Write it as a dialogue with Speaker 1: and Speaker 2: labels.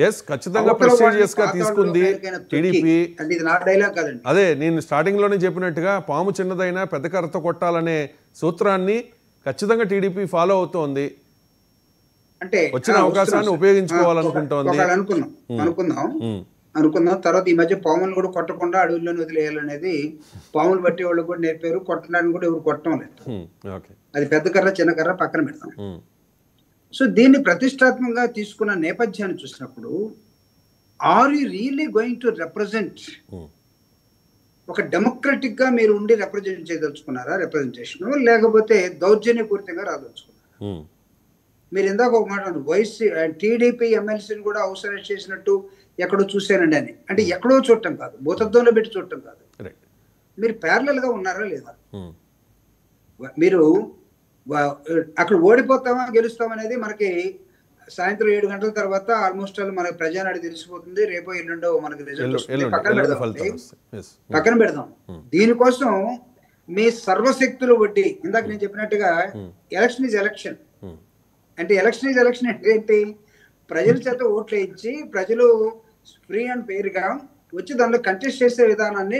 Speaker 1: Yes ఖచ్చితంగా prestigious గా తీసుకుంది టీడీపీ.
Speaker 2: అంటే ఇది నా డైలాగ్ కాదండి.
Speaker 1: అదే నేను స్టార్టింగ్ లోనే చెప్పినట్టుగా పాము చిన్నదైనా పెద్ద కర్రతో కొట్టాలనే సూత్రాన్ని ఖచ్చితంగా టీడీపీ ఫాలో అవుతోంది.
Speaker 2: అంటే
Speaker 1: వచ్చిన అవకాశాన్ని ఉపయోగించుకోవాలనుకుంటోంది.
Speaker 2: అనుకుందాం. తర్వాత ఈ మధ్య పాములను కూడా కొట్టకుండా అడవుల్లోనే వదిలేయాలనేది పాములు బట్టి వాళ్ళు కూడా నేర్పారు. కొట్టడానికి కూడా ఎవరు కొట్టడం లేదు. అది పెద్ద కర్ర చిన్న కర్ర పక్కన పెడతాం. సో దీన్ని ప్రతిష్టాత్మకంగా తీసుకున్న నేపథ్యాన్ని చూసినప్పుడు are you really going to represent ఒక డెమోక్రటిక్ గా మీరు ఉండి రిప్రజెంట్ చేయదలుచుకున్నారా రిప్రజెంటేషన్, లేకపోతే దౌర్జన్యపూరితంగా రాదలుచుకున్నారా? మీరు ఇందాక ఒక మాట వైసీ టీడీపీ ఎమ్మెల్సీని కూడా హౌస్ అరెస్ట్ చేసినట్టు ఎక్కడో చూశానండి అని. అంటే ఎక్కడో చూడటం కాదు, భూతత్వంలో పెట్టి చూడటం కాదు, మీరు ప్యారలల్ గా ఉన్నారా లేదా? మీరు అక్కడ ఓడిపోతామా గెలుస్తాం అనేది మనకి సాయంత్రం 7 గంటల తర్వాత ఆల్మోస్ట్ మనకి ప్రజానాడి తెలిసిపోతుంది. రేపో ఎల్లుండో మనకి రిజల్ట్ పక్కన పెడదాం. దీనికోసం మీ సర్వశక్తులు వడ్డీ ఇందాక నేను చెప్పినట్టుగా ఎలక్షన్ ఈజ్ ఎలక్షన్ అంటే ఏంటి? ప్రజల చేత ఓట్లు వేయించి ప్రజలు ఫ్రీ అండ్ ఫెయిర్ గా వచ్చి దానిలో కంటెస్ట్ చేసే విధానాన్ని